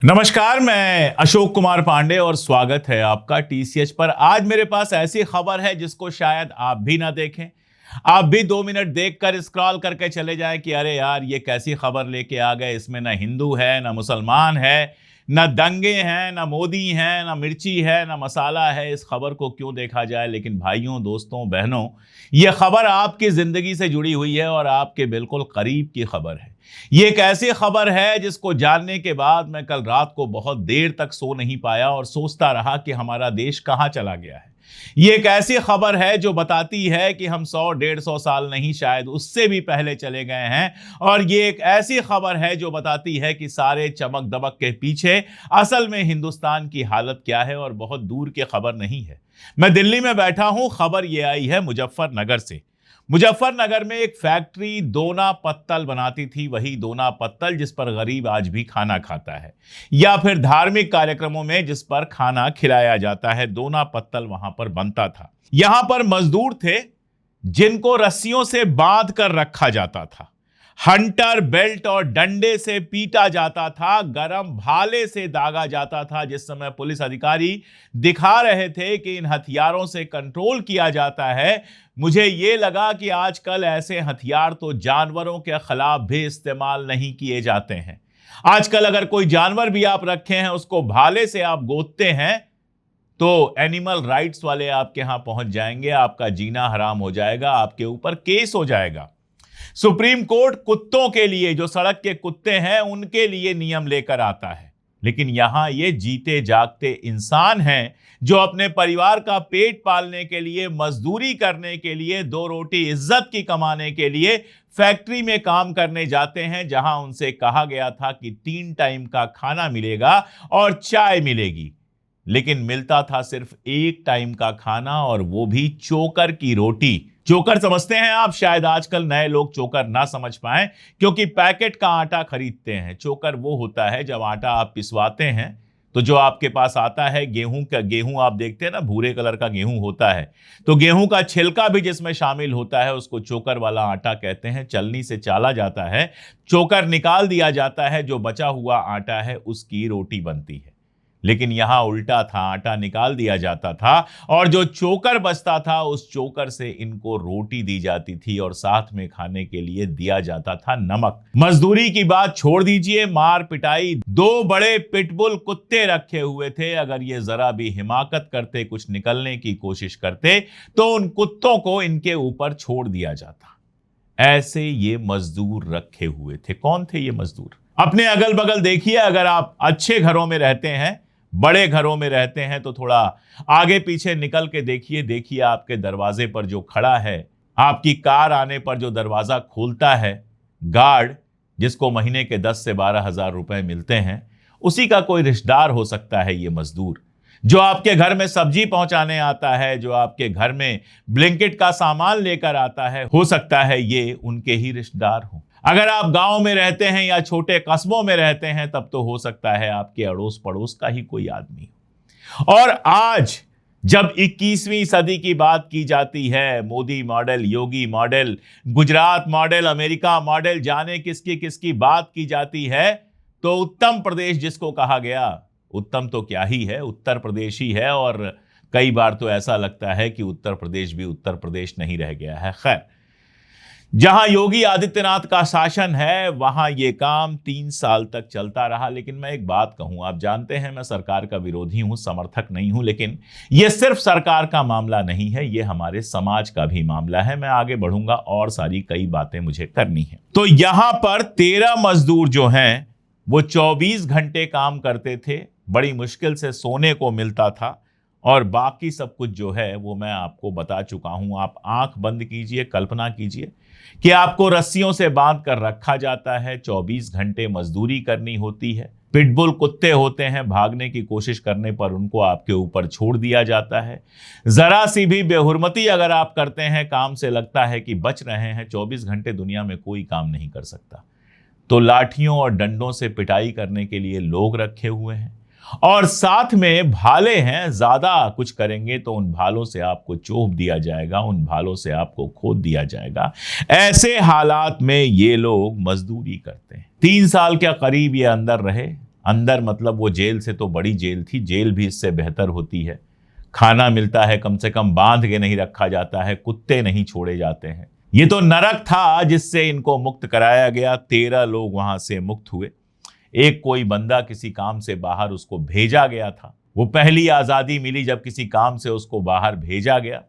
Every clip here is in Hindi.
नमस्कार, मैं अशोक कुमार पांडे और स्वागत है आपका टीसीएच पर। आज मेरे पास ऐसी खबर है जिसको शायद आप भी ना देखें। आप भी 2 मिनट देखकर स्क्रॉल करके चले जाएं कि अरे यार ये कैसी खबर लेके आ गए, इसमें ना हिंदू है ना मुसलमान है, ना दंगे हैं ना मोदी हैं ना मिर्ची है ना मसाला है, इस खबर को क्यों देखा जाए। लेकिन भाइयों, दोस्तों, बहनों, ये खबर आपकी जिंदगी से जुड़ी हुई है और आपके बिल्कुल करीब की खबर है। ये एक ऐसी खबर है जिसको जानने के बाद मैं कल रात को बहुत देर तक सो नहीं पाया और सोचता रहा कि हमारा देश कहां चला गया है। ये एक ऐसी खबर है जो बताती है कि हम 100-150 साल नहीं, शायद उससे भी पहले चले गए हैं। और ये एक ऐसी खबर है जो बताती है कि सारे चमक दमक के पीछे असल में हिंदुस्तान की हालत क्या है, और बहुत दूर की खबर नहीं है। मैं दिल्ली में बैठा हूं, खबर ये आई है मुजफ्फरनगर से। मुजफ्फरनगर में एक फैक्ट्री दोना पत्तल बनाती थी, वही दोना पत्तल जिस पर गरीब आज भी खाना खाता है, या फिर धार्मिक कार्यक्रमों में जिस पर खाना खिलाया जाता है, दोना पत्तल वहां पर बनता था। यहां पर मजदूर थे जिनको रस्सियों से बांध कर रखा जाता था, हंटर बेल्ट और डंडे से पीटा जाता था, गरम भाले से दागा जाता था। जिस समय पुलिस अधिकारी दिखा रहे थे कि इन हथियारों से कंट्रोल किया जाता है, मुझे यह लगा कि आजकल ऐसे हथियार तो जानवरों के खिलाफ भी इस्तेमाल नहीं किए जाते हैं। आजकल अगर कोई जानवर भी आप रखे हैं, उसको भाले से आप गोदते हैं तो एनिमल राइट्स वाले आपके यहां पहुंच जाएंगे, आपका जीना हराम हो जाएगा, आपके ऊपर केस हो जाएगा। सुप्रीम कोर्ट कुत्तों के लिए, जो सड़क के कुत्ते हैं, उनके लिए नियम लेकर आता है। लेकिन यहां ये जीते जागते इंसान हैं जो अपने परिवार का पेट पालने के लिए, मजदूरी करने के लिए, 2 रोटी इज्जत की कमाने के लिए फैक्ट्री में काम करने जाते हैं, जहां उनसे कहा गया था कि 3 टाइम का खाना मिलेगा और चाय मिलेगी। लेकिन मिलता था सिर्फ 1 टाइम का खाना, और वो भी चोकर की रोटी। चोकर समझते हैं आप? शायद आजकल नए लोग चोकर ना समझ पाएं, क्योंकि पैकेट का आटा खरीदते हैं। चोकर वो होता है जब आटा आप पिसवाते हैं तो जो आपके पास आता है गेहूं का, गेहूं आप देखते हैं ना, भूरे कलर का गेहूं होता है, तो गेहूं का छिलका भी जिसमें शामिल होता है, उसको चोकर वाला आटा कहते हैं। चलनी से चाला जाता है, चोकर निकाल दिया जाता है, जो बचा हुआ आटा है उसकी रोटी बनती है। लेकिन यहां उल्टा था, आटा निकाल दिया जाता था और जो चोकर बचता था उस चोकर से इनको रोटी दी जाती थी, और साथ में खाने के लिए दिया जाता था नमक। मजदूरी की बात छोड़ दीजिए, मार पिटाई। 2 बड़े पिटबुल कुत्ते रखे हुए थे, अगर ये जरा भी हिमाकत करते, कुछ निकलने की कोशिश करते, तो उन कुत्तों को इनके ऊपर छोड़ दिया जाता। ऐसे ये मजदूर रखे हुए थे। कौन थे ये मजदूर? अपने अगल बगल देखिए। अगर आप अच्छे घरों में रहते हैं, बड़े घरों में रहते हैं, तो थोड़ा आगे पीछे निकल के देखिए। देखिए आपके दरवाजे पर जो खड़ा है, आपकी कार आने पर जो दरवाजा खोलता है, गार्ड, जिसको महीने के 10 से 12 हजार रुपए मिलते हैं, उसी का कोई रिश्तेदार हो सकता है ये मजदूर। जो आपके घर में सब्जी पहुंचाने आता है, जो आपके घर में ब्लिंकिट का सामान लेकर आता है, हो सकता है ये उनके ही रिश्तेदार हो। अगर आप गांव में रहते हैं या छोटे कस्बों में रहते हैं, तब तो हो सकता है आपके अड़ोस पड़ोस का ही कोई आदमी हो। और आज जब 21वीं सदी की बात की जाती है, Modi model, Yogi model, Gujarat model, America model, जाने किसकी किसकी बात की जाती है, तो उत्तम प्रदेश जिसको कहा गया, उत्तम तो क्या ही है, उत्तर प्रदेश ही है। और कई बार तो ऐसा लगता है कि उत्तर प्रदेश भी उत्तर प्रदेश नहीं रह गया है। खैर, जहां योगी आदित्यनाथ का शासन है वहां यह काम 3 साल तक चलता रहा। लेकिन मैं एक बात कहूं, आप जानते हैं मैं सरकार का विरोधी हूं, समर्थक नहीं हूं, लेकिन यह सिर्फ सरकार का मामला नहीं है, यह हमारे समाज का भी मामला है। मैं आगे बढ़ूंगा और सारी कई बातें मुझे करनी है। तो यहां पर 13 मजदूर जो हैं वो 24 घंटे काम करते थे, बड़ी मुश्किल से सोने को मिलता था, और बाकी सब कुछ जो है वो मैं आपको बता चुका हूं। आप आंख बंद कीजिए, कल्पना कीजिए कि आपको रस्सियों से बांध कर रखा जाता है, 24 घंटे मजदूरी करनी होती है। पिटबुल कुत्ते होते हैं, भागने की कोशिश करने पर उनको आपके ऊपर छोड़ दिया जाता है। जरा सी भी बेहुरमती अगर आप करते हैं, काम से लगता है कि बच रहे हैं, 24 घंटे दुनिया में कोई काम नहीं कर सकता। तो लाठियों और डंडों से पिटाई करने के लिए लोग रखे हुए हैं, और साथ में भाले हैं। ज्यादा कुछ करेंगे तो उन भालों से आपको चोप दिया जाएगा, उन भालों से आपको खोद दिया जाएगा। ऐसे हालात में ये लोग मजदूरी करते हैं। 3 साल के करीब ये अंदर रहे, अंदर मतलब वो जेल से तो बड़ी जेल थी, जेल भी इससे बेहतर होती है। खाना मिलता है, कम से कम बांध के नहीं रखा जाता है, कुत्ते नहीं छोड़े जाते हैं। ये तो नरक था जिससे इनको मुक्त कराया गया। 13 लोग वहां से मुक्त हुए। एक कोई बंदा किसी काम से बाहर उसको भेजा गया था। वो पहली आजादी मिली जब किसी काम से उसको बाहर भेजा गया।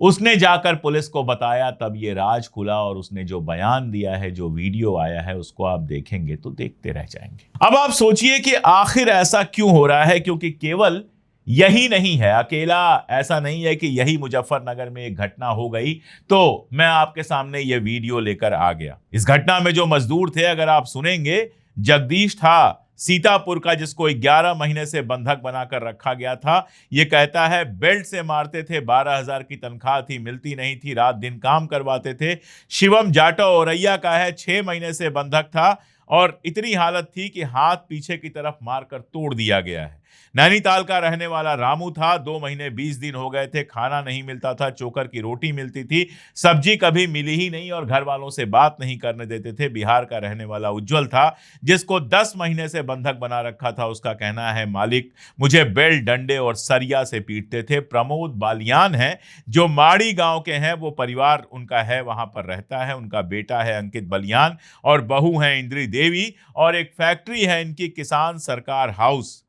उसने जाकर पुलिस को बताया, तब ये राज खुला। और उसने जो बयान दिया है, जो वीडियो आया है, उसको आप देखेंगे तो देखते रह जाएंगे। अब आप सोचिए कि आखिर ऐसा क्यों हो रहा है, क्योंकि केवल यही नहीं है, अकेला ऐसा नहीं है कि यही मुजफ्फरनगर में एक घटना हो गई तो मैं आपके सामने ये वीडियो लेकर आ गया। इस घटना में जो मजदूर थे, अगर आप सुनेंगे, जगदीश था सीतापुर का, जिसको 11 महीने से बंधक बनाकर रखा गया था। ये कहता है बेल्ट से मारते थे, 12,000 की तनख्वाह थी, मिलती नहीं थी, रात दिन काम करवाते थे। शिवम जाटो औरैया का है, 6 महीने से बंधक था और इतनी हालत थी कि हाथ पीछे की तरफ मारकर तोड़ दिया गया है। नैनीताल का रहने वाला रामू था, 2 महीने 20 दिन हो गए थे, खाना नहीं मिलता था, चोकर की रोटी मिलती थी, सब्जी कभी मिली ही नहीं और घर वालों से बात नहीं करने देते थे। बिहार का रहने वाला उज्जवल था, जिसको 10 महीने से बंधक बना रखा था। उसका कहना है, मालिक मुझे बेल्ट, डंडे और सरिया से पीटते थे। प्रमोद बालियान है, जो माड़ी गांव के हैं, वो परिवार उनका है, वहां पर रहता है। उनका बेटा है अंकित बलियान और बहू है इंद्री देवी, और एक फैक्ट्री है इनकी, किसान सरकार हाउस,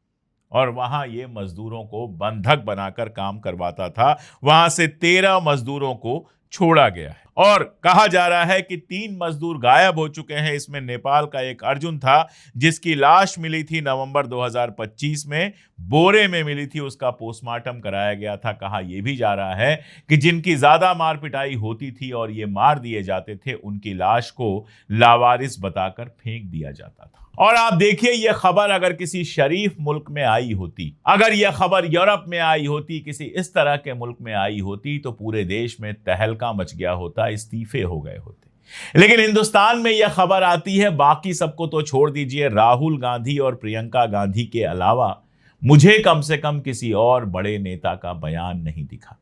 और वहां ये मजदूरों को बंधक बनाकर काम करवाता था। वहां से 13 मजदूरों को छोड़ा गया है और कहा जा रहा है कि 3 मजदूर गायब हो चुके हैं। इसमें नेपाल का एक अर्जुन था, जिसकी लाश मिली थी नवंबर 2025 में, बोरे में मिली थी। उसका पोस्टमार्टम कराया गया था। कहा यह भी जा रहा है कि जिनकी ज्यादा मार पिटाई होती थी और ये मार दिए जाते थे, उनकी लाश को लावारिस बताकर फेंक दिया जाता था। और आप देखिए, यह खबर अगर किसी शरीफ मुल्क में आई होती, अगर यह खबर यूरोप में आई होती, किसी इस तरह के मुल्क में आई होती, तो पूरे देश में तहलका मच गया होता, इस्तीफे हो गए होते। लेकिन हिंदुस्तान में यह खबर आती है, बाकी सबको तो छोड़ दीजिए, राहुल गांधी और प्रियंका गांधी के अलावा मुझे कम से कम किसी और बड़े नेता का बयान नहीं दिखा।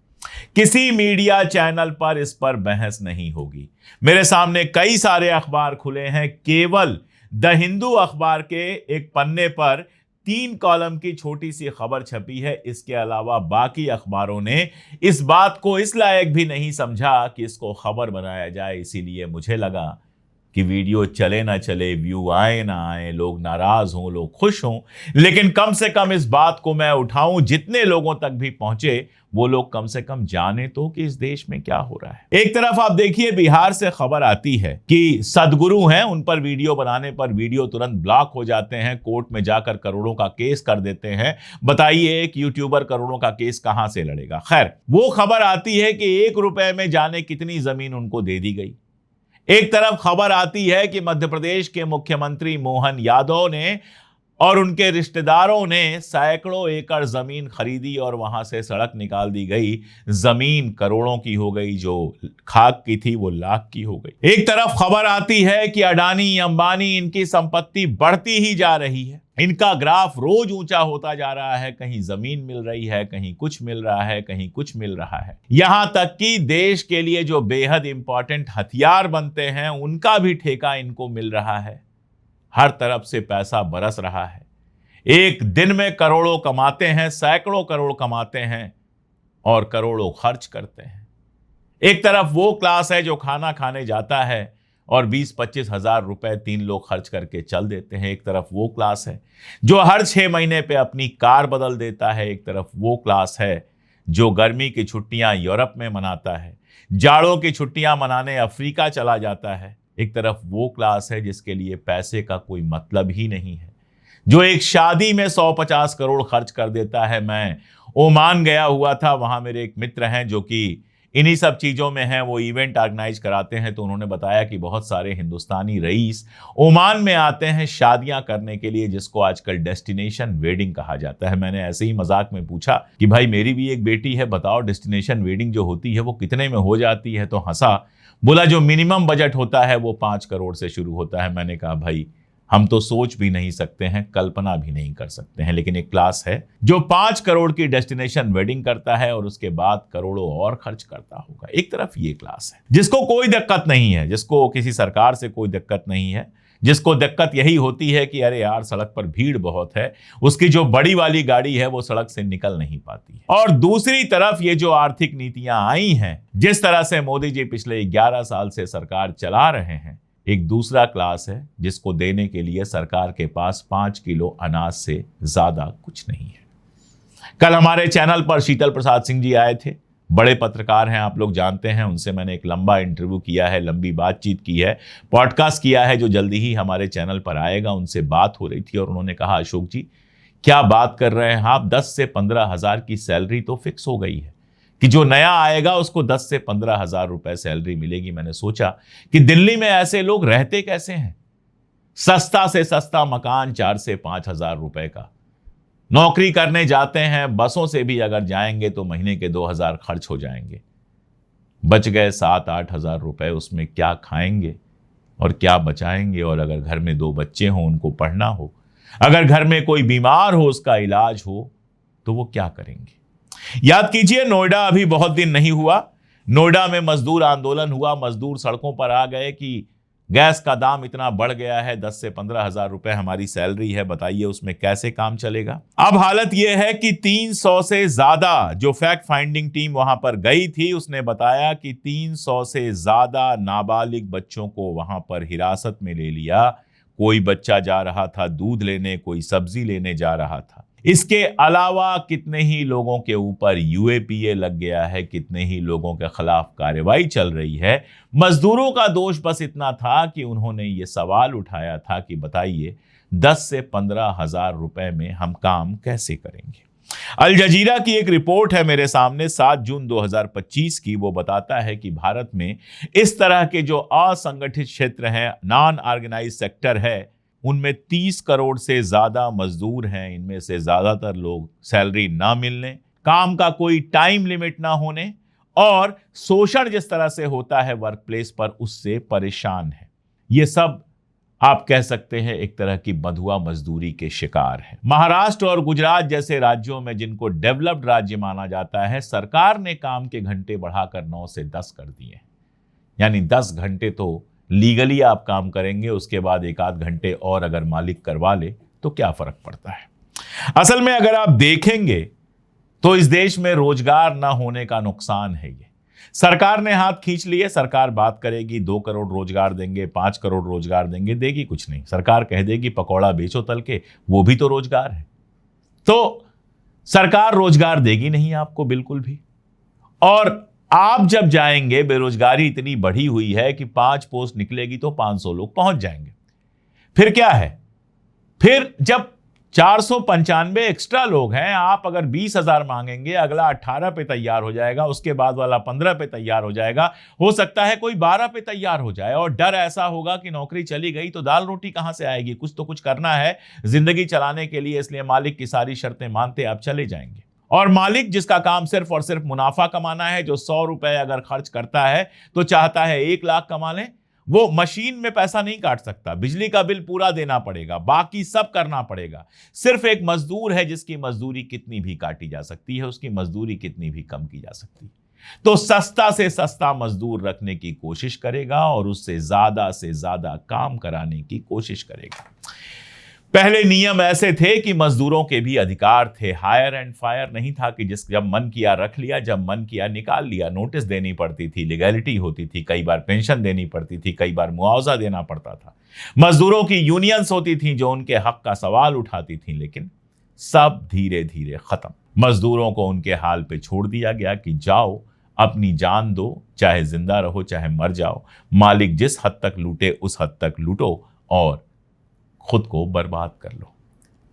किसी मीडिया चैनल पर इस पर बहस नहीं होगी। मेरे सामने कई सारे अखबार खुले हैं, केवल द हिंदू अखबार के एक पन्ने पर 3 कॉलम की छोटी सी खबर छपी है। इसके अलावा बाकी अखबारों ने इस बात को इस लायक भी नहीं समझा कि इसको खबर बनाया जाए। इसीलिए मुझे लगा कि वीडियो चले ना चले, व्यू आए ना आए, लोग नाराज हों, लोग खुश हों, लेकिन कम से कम इस बात को मैं उठाऊं, जितने लोगों तक भी पहुंचे वो लोग कम से कम जाने तो कि इस देश में क्या हो रहा है। एक तरफ आप देखिए, बिहार से खबर आती है कि सदगुरु हैं, उन पर वीडियो बनाने पर वीडियो तुरंत ब्लॉक हो जाते हैं, कोर्ट में जाकर करोड़ों का केस कर देते हैं। बताइए, एक यूट्यूबर करोड़ों का केस कहां से लड़ेगा। खैर, वो खबर आती है कि 1 रुपए में जाने कितनी जमीन उनको दे दी गई। एक तरफ खबर आती है कि मध्य प्रदेश के मुख्यमंत्री मोहन यादव ने और उनके रिश्तेदारों ने सैकड़ों एकड़ जमीन खरीदी और वहां से सड़क निकाल दी गई। जमीन करोड़ों की हो गई, जो खाक की थी वो लाख की हो गई। एक तरफ खबर आती है कि अडानी अंबानी, इनकी संपत्ति बढ़ती ही जा रही है, इनका ग्राफ रोज ऊंचा होता जा रहा है। कहीं जमीन मिल रही है, कहीं कुछ मिल रहा है, कहीं कुछ मिल रहा है। यहां तक कि देश के लिए जो बेहद इंपॉर्टेंट हथियार बनते हैं, उनका भी ठेका इनको मिल रहा है। हर तरफ से पैसा बरस रहा है। एक दिन में करोड़ों कमाते हैं, सैकड़ों करोड़ कमाते हैं और करोड़ों खर्च करते हैं। एक तरफ वो क्लास है जो खाना खाने जाता है और 20-25 हजार रुपए 3 लोग खर्च करके चल देते हैं। एक तरफ वो क्लास है जो हर 6 महीने पे अपनी कार बदल देता है। एक तरफ वो क्लास है जो गर्मी की छुट्टियां यूरोप में मनाता है, जाड़ों की छुट्टियां मनाने अफ्रीका चला जाता है। एक तरफ वो क्लास है जिसके लिए पैसे का कोई मतलब ही नहीं है, जो एक शादी में 150 करोड़ खर्च कर देता है। मैं ओमान गया हुआ था, वहां मेरे एक मित्र हैं जो कि इन्हीं सब चीज़ों में हैं, वो इवेंट ऑर्गेनाइज कराते हैं। तो उन्होंने बताया कि बहुत सारे हिंदुस्तानी रईस ओमान में आते हैं शादियां करने के लिए, जिसको आजकल डेस्टिनेशन वेडिंग कहा जाता है। मैंने ऐसे ही मजाक में पूछा कि भाई मेरी भी एक बेटी है, बताओ डेस्टिनेशन वेडिंग जो होती है वो कितने में हो जाती है। तो हंसा, बोला जो मिनिमम बजट होता है वो 5 करोड़ से शुरू होता है। मैंने कहा भाई हम तो सोच भी नहीं सकते हैं, कल्पना भी नहीं कर सकते हैं, लेकिन एक क्लास है जो 5 करोड़ की डेस्टिनेशन वेडिंग करता है और उसके बाद करोड़ों और खर्च करता होगा। एक तरफ ये क्लास है जिसको कोई दिक्कत नहीं है, जिसको किसी सरकार से कोई दिक्कत नहीं है, जिसको दिक्कत यही होती है कि अरे यार सड़क पर भीड़ बहुत है, उसकी जो बड़ी वाली गाड़ी है वो सड़क से निकल नहीं पाती है। और दूसरी तरफ ये जो आर्थिक नीतियां आई हैं, जिस तरह से मोदी जी पिछले 11 साल से सरकार चला रहे हैं, एक दूसरा क्लास है जिसको देने के लिए सरकार के पास 5 किलो अनाज से ज्यादा कुछ नहीं है। कल हमारे चैनल पर शीतल प्रसाद सिंह जी आए थे, बड़े पत्रकार हैं, आप लोग जानते हैं, उनसे मैंने एक लंबा इंटरव्यू किया है, लंबी बातचीत की है, पॉडकास्ट किया है जो जल्दी ही हमारे चैनल पर आएगा। उनसे बात हो रही थी और उन्होंने कहा, अशोक जी क्या बात कर रहे हैं आप, 10 से 15 हजार की सैलरी तो फिक्स हो गई है कि जो नया आएगा उसको 10 से 15 हजार रुपए सैलरी मिलेगी। मैंने सोचा कि दिल्ली में ऐसे लोग रहते कैसे हैं, सस्ता से सस्ता मकान 4 से 5 हजार रुपए का, नौकरी करने जाते हैं, बसों से भी अगर जाएंगे तो महीने के 2000 खर्च हो जाएंगे, बच गए 7-8 हजार रुपए, उसमें क्या खाएंगे और क्या बचाएंगे। और अगर घर में 2 बच्चे हों, उनको पढ़ना हो, अगर घर में कोई बीमार हो, उसका इलाज हो, तो वो क्या करेंगे। याद कीजिए, नोएडा अभी बहुत दिन नहीं हुआ, नोएडा में मजदूर आंदोलन हुआ, मजदूर सड़कों पर आ गए कि गैस का दाम इतना बढ़ गया है, 10 से 15 हजार रुपए हमारी सैलरी है, बताइए उसमें कैसे काम चलेगा। अब हालत यह है कि 300 से ज्यादा, जो फैक्ट फाइंडिंग टीम वहां पर गई थी उसने बताया कि 300 से ज्यादा नाबालिग बच्चों को वहां पर हिरासत में ले लिया। कोई बच्चा जा रहा था दूध लेने, कोई सब्जी लेने जा रहा था। इसके अलावा कितने ही लोगों के ऊपर यूएपीए लग गया है, कितने ही लोगों के खिलाफ कार्रवाई चल रही है। मजदूरों का दोष बस इतना था कि उन्होंने ये सवाल उठाया था कि बताइए 10 से 15 हजार रुपए में हम काम कैसे करेंगे। अल जजीरा की एक रिपोर्ट है मेरे सामने 7 जून 2025 की, वो बताता है कि भारत में इस तरह के जो असंगठित क्षेत्र हैं, नॉन ऑर्गेनाइज सेक्टर है, उनमें 30 करोड़ से ज्यादा मजदूर हैं। इनमें से ज्यादातर लोग सैलरी ना मिलने, काम का कोई टाइम लिमिट ना होने और शोषण जिस तरह से होता है वर्क प्लेस पर, उससे परेशान है। ये सब आप कह सकते हैं एक तरह की बंधुआ मजदूरी के शिकार है। महाराष्ट्र और गुजरात जैसे राज्यों में, जिनको डेवलप्ड राज्य माना जाता है, सरकार ने काम के घंटे बढ़ाकर 9 से 10 कर दिए, यानी 10 घंटे तो लीगली आप काम करेंगे, उसके बाद 1-8 घंटे और अगर मालिक करवा ले तो क्या फर्क पड़ता है। असल में अगर आप देखेंगे तो इस देश में रोजगार ना होने का नुकसान है। ये सरकार ने हाथ खींच लिए, सरकार बात करेगी 2 करोड़ रोजगार देंगे, 5 करोड़ रोजगार देंगे, देगी कुछ नहीं। सरकार कह देगी पकौड़ा बेचो तल के, वो भी तो रोजगार है। तो सरकार रोजगार देगी नहीं आपको बिल्कुल भी। और आप जब जाएंगे, बेरोजगारी इतनी बढ़ी हुई है कि 5 पोस्ट निकलेगी तो 500 लोग पहुंच जाएंगे। फिर क्या है, फिर जब 495 एक्स्ट्रा लोग हैं, आप अगर 20,000 मांगेंगे, अगला 18 पे तैयार हो जाएगा, उसके बाद वाला 15 पे तैयार हो जाएगा, हो सकता है कोई 12 पे तैयार हो जाए। और डर ऐसा होगा कि नौकरी चली गई तो दाल रोटी कहां से आएगी, कुछ तो कुछ करना है जिंदगी चलाने के लिए, इसलिए मालिक की सारी शर्तें मानते आप चले जाएंगे। और मालिक जिसका काम सिर्फ और सिर्फ मुनाफा कमाना है, जो 100 रुपए अगर खर्च करता है तो चाहता है 1 लाख कमा ले, वो मशीन में पैसा नहीं काट सकता, बिजली का बिल पूरा देना पड़ेगा, बाकी सब करना पड़ेगा। सिर्फ एक मजदूर है जिसकी मजदूरी कितनी भी काटी जा सकती है, उसकी मजदूरी कितनी भी कम की जा सकती है। तो सस्ता से सस्ता मजदूर रखने की कोशिश करेगा और उससे ज्यादा काम कराने की कोशिश करेगा। पहले नियम ऐसे थे कि मजदूरों के भी अधिकार थे, हायर एंड फायर नहीं था कि जब मन किया रख लिया, जब मन किया निकाल लिया। नोटिस देनी पड़ती थी, लीगैलिटी होती थी, कई बार पेंशन देनी पड़ती थी, कई बार मुआवजा देना पड़ता था। मजदूरों की यूनियंस होती थी जो उनके हक का सवाल उठाती थी, लेकिन सब धीरे धीरे खत्म। मजदूरों को उनके हाल पे छोड़ दिया गया कि जाओ अपनी जान दो, चाहे जिंदा रहो चाहे मर जाओ, मालिक जिस हद तक लूटे उस हद तक लूटो और खुद को बर्बाद कर लो।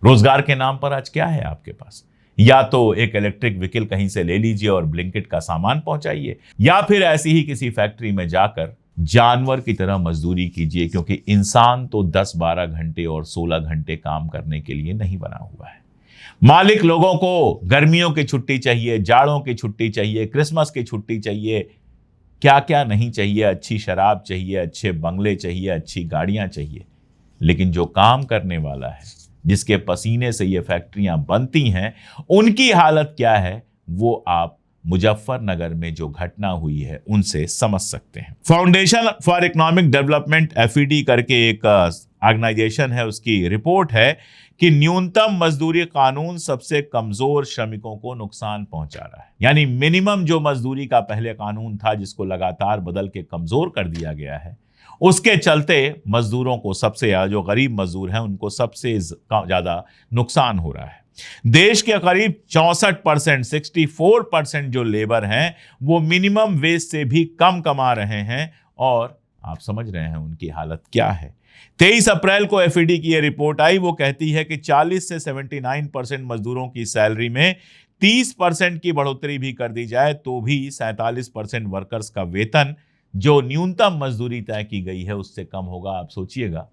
रोजगार के नाम पर आज क्या है आपके पास? या तो एक इलेक्ट्रिक व्हीकल कहीं से ले लीजिए और ब्लिंकिट का सामान पहुंचाइए, या फिर ऐसी ही किसी फैक्ट्री में जाकर जानवर की तरह मजदूरी कीजिए, क्योंकि इंसान तो 10-12 घंटे और 16 घंटे काम करने के लिए नहीं बना हुआ है। मालिक लोगों को गर्मियों की छुट्टी चाहिए, जाड़ों की छुट्टी चाहिए, क्रिसमस की छुट्टी चाहिए, क्या क्या नहीं चाहिए, अच्छी शराब चाहिए, अच्छे बंगले चाहिए, अच्छी गाड़ियां चाहिए। लेकिन जो काम करने वाला है, जिसके पसीने से ये फैक्ट्रियां बनती हैं, उनकी हालत क्या है वो आप मुजफ्फरनगर में जो घटना हुई है उनसे समझ सकते हैं। Foundation for economic development FED करके एक ऑर्गेनाइजेशन है, उसकी रिपोर्ट है कि न्यूनतम मजदूरी कानून सबसे कमजोर श्रमिकों को नुकसान पहुंचा रहा है। यानी मिनिमम जो मजदूरी का पहले कानून था, जिसको लगातार बदल के कमजोर कर दिया गया है, उसके चलते मजदूरों को सबसे जो गरीब मजदूर हैं उनको सबसे ज्यादा नुकसान हो रहा है। देश के करीब 64%, 64% जो लेबर हैं वो मिनिमम वेज से भी कम कमा रहे हैं, और आप समझ रहे हैं उनकी हालत क्या है। 23 अप्रैल को FED की यह रिपोर्ट आई। वो कहती है कि 40 से 79% मजदूरों की सैलरी में 30% की बढ़ोतरी भी कर दी जाए तो भी 47% वर्कर्स का वेतन जो न्यूनतम मजदूरी तय की गई है उससे कम होगा। आप सोचिएगा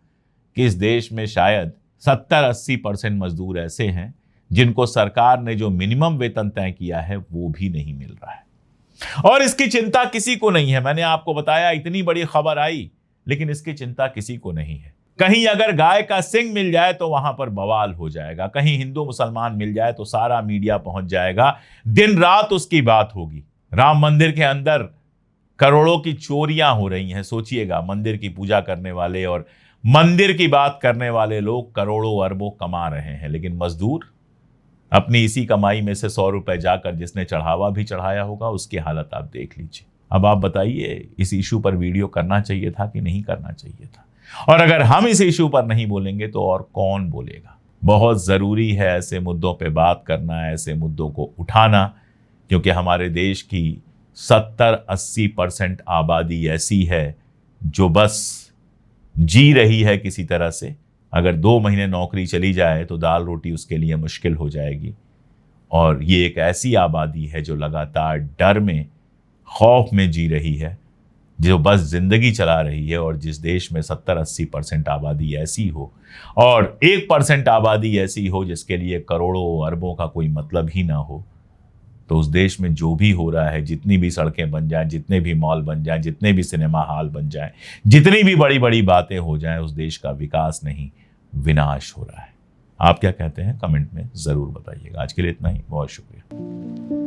कि इस देश में शायद 70-80% मजदूर ऐसे हैं जिनको सरकार ने जो मिनिमम वेतन तय किया है वो भी नहीं मिल रहा है, और इसकी चिंता किसी को नहीं है। मैंने आपको बताया इतनी बड़ी खबर आई, लेकिन इसकी चिंता किसी को नहीं है। कहीं अगर गाय का सिंग मिल जाए तो वहां पर बवाल हो जाएगा, कहीं हिंदू मुसलमान मिल जाए तो सारा मीडिया पहुंच जाएगा, दिन रात उसकी बात होगी। राम मंदिर के अंदर करोड़ों की चोरियां हो रही हैं। सोचिएगा, मंदिर की पूजा करने वाले और मंदिर की बात करने वाले लोग करोड़ों अरबों कमा रहे हैं, लेकिन मजदूर अपनी इसी कमाई में से 100 रुपए जाकर जिसने चढ़ावा भी चढ़ाया होगा उसकी हालत आप देख लीजिए। अब आप बताइए, इस इशू पर वीडियो करना चाहिए था कि नहीं करना चाहिए था? और अगर हम इस इशू पर नहीं बोलेंगे तो और कौन बोलेगा? बहुत जरूरी है ऐसे मुद्दों पे बात करना, ऐसे मुद्दों को उठाना, क्योंकि हमारे देश की 70-80% आबादी ऐसी है जो बस जी रही है किसी तरह से। अगर 2 महीने नौकरी चली जाए तो दाल रोटी उसके लिए मुश्किल हो जाएगी। और ये एक ऐसी आबादी है जो लगातार डर में, खौफ में जी रही है, जो बस जिंदगी चला रही है। और जिस देश में 70-80% आबादी ऐसी हो और 1% आबादी ऐसी हो जिसके लिए करोड़ों अरबों का कोई मतलब ही ना हो, तो उस देश में जो भी हो रहा है, जितनी भी सड़कें बन जाएं, जितने भी मॉल बन जाएं, जितने भी सिनेमा हॉल बन जाएं, जितनी भी बड़ी बड़ी बातें हो जाएं, उस देश का विकास नहीं विनाश हो रहा है। आप क्या कहते हैं? कमेंट में जरूर बताइएगा। आज के लिए इतना ही, बहुत शुक्रिया।